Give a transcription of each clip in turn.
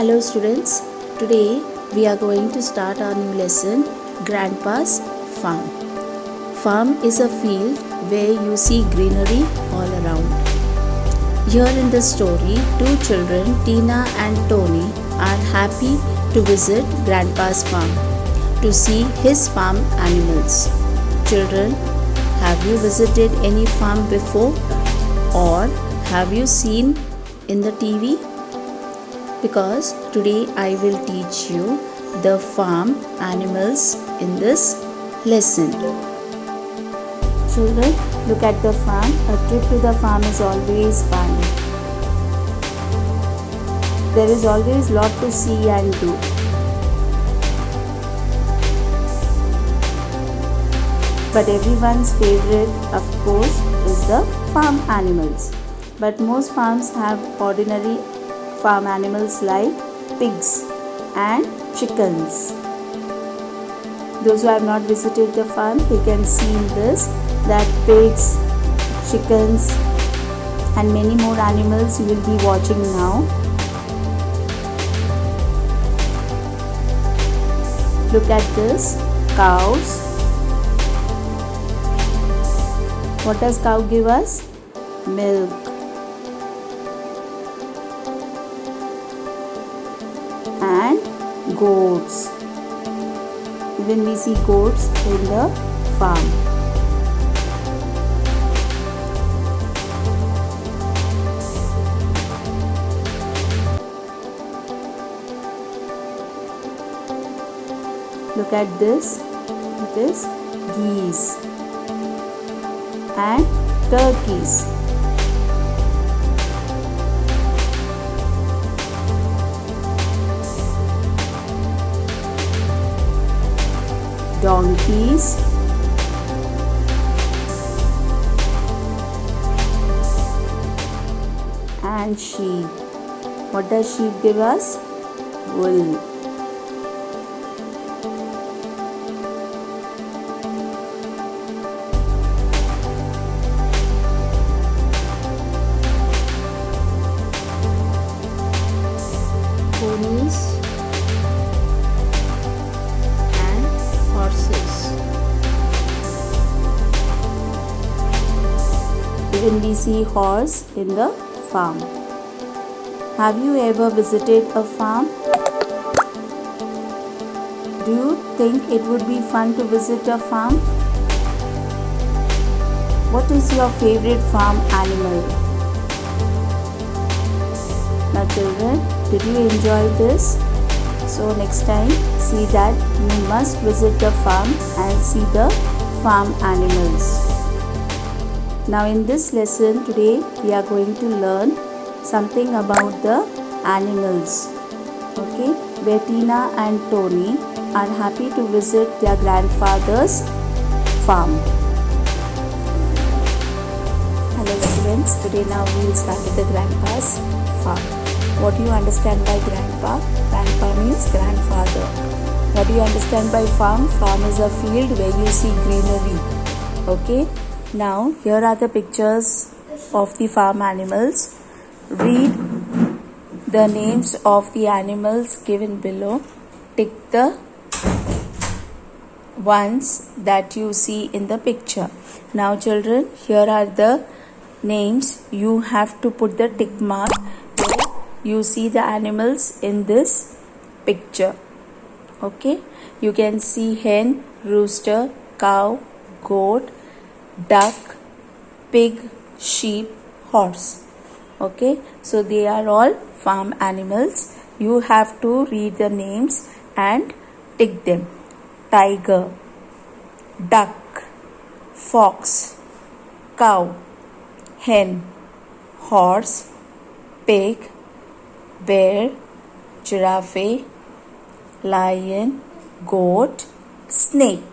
Hello students, today we are going to start our new lesson, Grandpa's Farm. Farm is a field where you see greenery all around. Here in the story, two children, Tina and Tony, are happy to visit Grandpa's farm to see his farm animals. Children, have you visited any farm before or have you seen in the TV? Because today I will teach you the farm animals in this lesson. Children, look at the farm. A trip to the farm is always fun. There is always lot to see and do. But everyone's favorite, of course, is the farm animals. But most farms have ordinary farm animals like pigs and chickens. Those who have not visited the farm, they can see in this that pigs, chickens and many more animals you will be watching now. Look at this, cows. What does cow give us? Milk. And goats. Even we see goats in the farm. Look at this. It is geese and turkeys. Donkeys and sheep. What does sheep give us? Wool. Ponies and horses. Even we see horse in the farm. Have you ever visited a farm? Do you think it would be fun to visit a farm? What is your favorite farm animal? Now children, did you enjoy this? So next time, see that you must visit the farm and see the farm animals. Now in this lesson today, we are going to learn something about the animals. Okay, where Tina and Tony are happy to visit their grandfather's farm. Hello students, today now we will start with the grandpa's farm. What do you understand by grandpa? Grandpa means grandfather. What do you understand by farm? Farm is a field where you see greenery. Okay. Now here are the pictures of the farm animals. Read the names of the animals given below. Tick the ones that you see in the picture. Now children, here are the names. You have to put the tick mark where you see the animals in this picture. Okay, you can see hen, rooster, cow, goat, duck, pig, sheep, horse. Okay, so they are all farm animals. You have to read the names and tick them. Tiger, duck, fox, cow, hen, horse, pig, bear, giraffe, lion, goat, snake.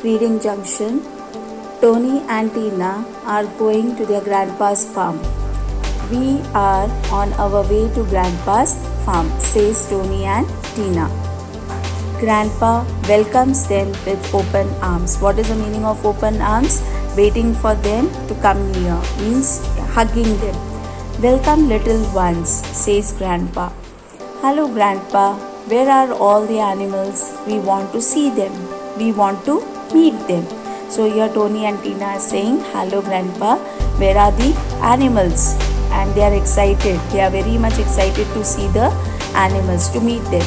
Reading junction. Tony and Tina are going to their grandpa's farm. We are on our way to grandpa's farm, says Tony and Tina. Grandpa welcomes them with open arms. What is the meaning of open arms? Waiting for them to come near. Means hugging them. Welcome, little ones, says Grandpa. Hello, Grandpa. Where are all the animals? We want to see them. We want to meet them. So here Tony and Tina are saying, hello, Grandpa. Where are the animals? And they are excited. They are very much excited to see the animals, to meet them.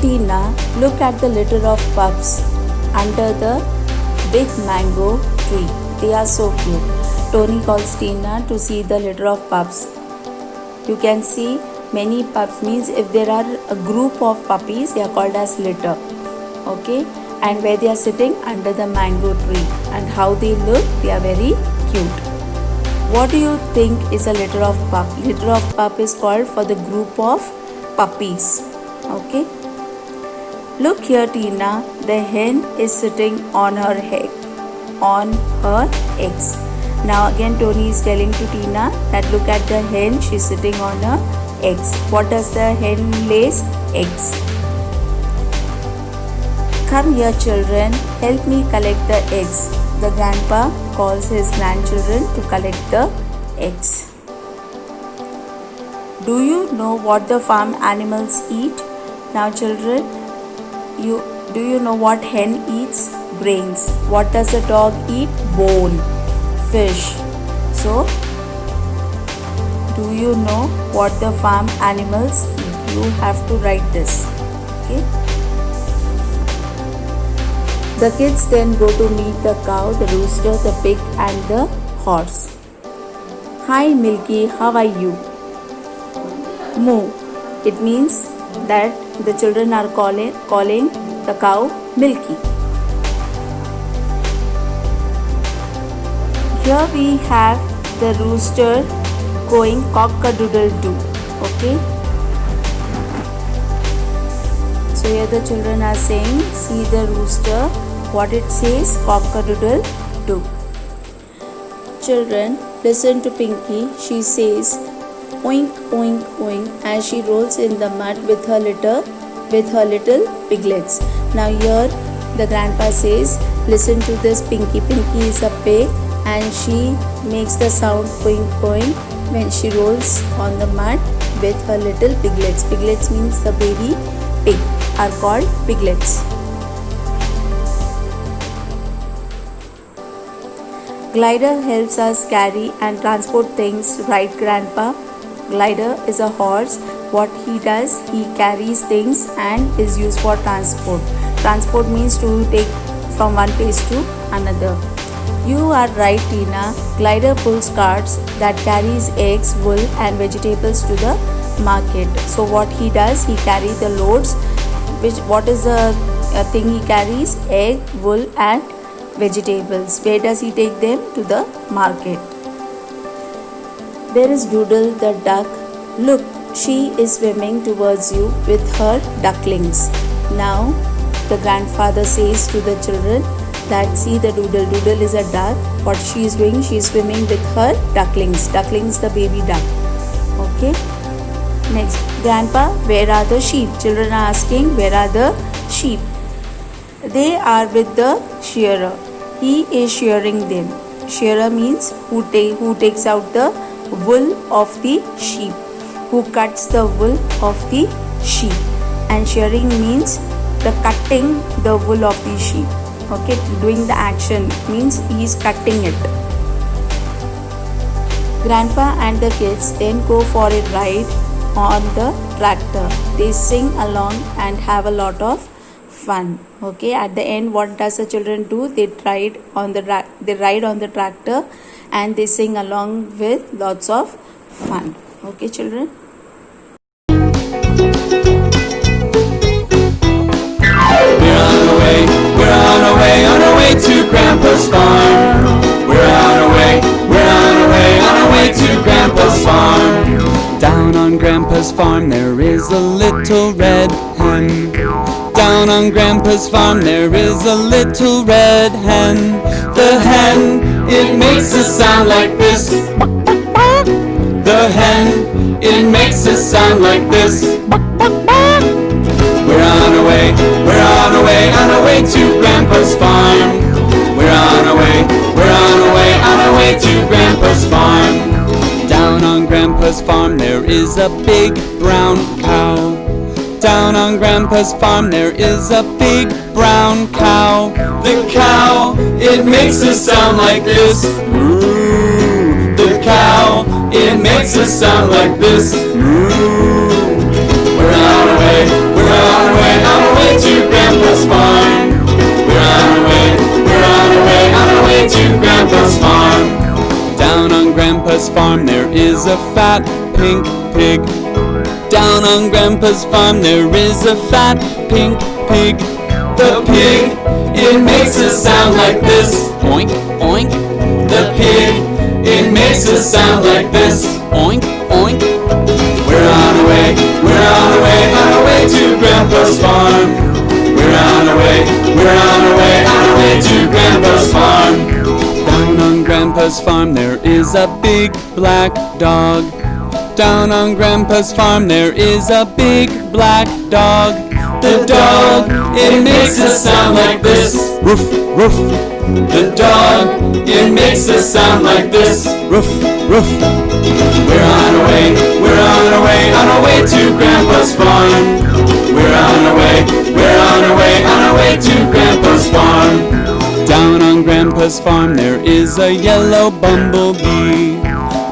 Tina, look at the litter of pups under the big mango tree. They are so cute. Tony calls Tina to see the litter of pups. You can see many pups, means if there are a group of puppies, they are called as litter. Okay, and where they are sitting under the mango tree, and how they look, they are very cute. What do you think is a litter of pup? Litter of pup is called for the group of puppies. Okay. Look here, Tina. The hen is sitting on her eggs. Now again Tony is telling to Tina that look at the hen, she's sitting on her eggs. What does the hen lays? Eggs. Come here, children, help me collect the eggs. The grandpa calls his grandchildren to collect the eggs. Do you know what the farm animals eat? Now children, do you know what hen eats? Grains. What does a dog eat? Bone. Fish. So, do you know what the farm animals eat? You have to write this. Okay. The kids then go to meet the cow, the rooster, the pig and the horse. Hi Milky, how are you? Moo. It means that the children are calling the cow Milky. Here we have the rooster going cock-a-doodle-doo. Okay. So here the children are saying, see the rooster, what it says, cock-a-doodle-doo. Children, listen to Pinky. She says, oink, oink, oink, as she rolls in the mud with her little piglets. Now here the grandpa says, listen to this Pinky. Pinky is a pig and she makes the sound poing poing when she rolls on the mud with her little piglets. Piglets means the baby pig are called piglets. Glider helps us carry and transport things, right Grandpa? Glider is a horse. What he does, he carries things and is used for transport. Transport means to take from one place to another. You are right, Tina. Glider pulls carts that carries eggs, wool and vegetables to the market. So what he does, he carries the loads. What is the thing he carries? Egg, wool and vegetables. Where does he take them? To the market. There is Doodle the duck. Look, she is swimming towards you with her ducklings. Now the grandfather says to the children that see the Doodle. Doodle is a duck. What she is doing? She is swimming with her ducklings. Ducklings, the baby duck. Okay. Next, Grandpa, where are the sheep? Children are asking, where are the sheep? They are with the shearer. He is shearing them. Shearer means who takes out the wool of the sheep, who cuts the wool of the sheep. And shearing means the cutting the wool of the sheep. Okay, doing the action means he is cutting it. Grandpa and the kids then go for a ride on the tractor. They sing along and have a lot of fun. Okay, at the end, what does the children do? They ride on the tractor and they sing along with lots of fun. Okay, children. On our way to Grandpa's farm. We're on our way to Grandpa's farm. Down on Grandpa's farm there is a little red hen. Down on Grandpa's farm there is a little red hen. The hen, it makes a sound like this. The hen, it makes a sound like this. We're on our way to Grandpa's farm. We're on our way away to Grandpa's farm. Down on Grandpa's farm there is a big brown cow. Down on Grandpa's farm there is a big brown cow. The cow, it makes a sound like this. Moo. The cow, it makes a sound like this. Moo. We're on our way, we're on our way, on our way to Grandpa's farm. We're on our way, we're on our way, on our way to Grandpa's farm. Down on Grandpa's farm there is a fat pink pig. Down on Grandpa's farm there is a fat pink pig. The pig, it makes a sound like this. Oink, oink. The pig, it makes a sound like this. Oink, oink. We're on our way, we're on our way, on our way to Grandpa's farm. We're on our way, we're on our way, on our way to Grandpa's farm. Down on Grandpa's farm there is a big black dog. Down on Grandpa's farm there is a big black dog. The dog, it makes a sound like this. Roof, roof. The dog, it makes a sound like this. Roof, roof. We're on our way, we're on our way, on our way to Grandpa's farm. We're on our way, we're on our way, on our way to Grandpa's farm. Down on Grandpa's farm there is a yellow bumblebee.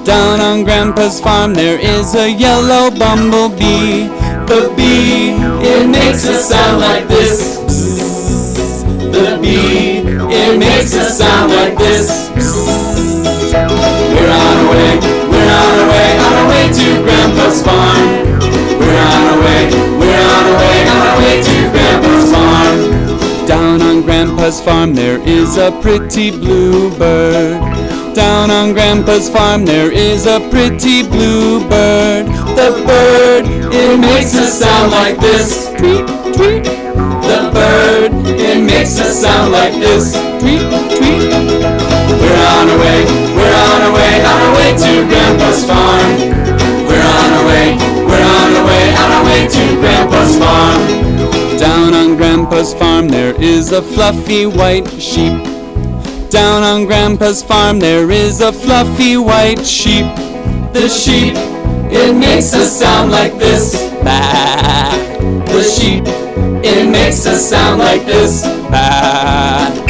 Down on Grandpa's farm there is a yellow bumblebee. The bee, it makes a sound like this. Bzzz. The bee, it makes a sound like this. Bzzz. We're on our way, we're on our way, on our way to Grandpa's farm. We're on our way, we're on our way, on our way to Grandpa's farm. Down on Grandpa's farm there is a pretty bluebird. Down on Grandpa's farm there is a pretty bluebird. The bird, it makes a sound like this. Tweet, tweet. The bird, it makes a sound like this. Tweet, tweet. We're on our way, we're on our way, on our way to Grandpa's farm. We're on our way, we're on our way, on our way to Grandpa's farm. Down on Grandpa's farm there is a fluffy white sheep. Down on Grandpa's farm there is a fluffy white sheep. The sheep, it makes a sound like this. Bah. The sheep, it makes a sound like this. Bah.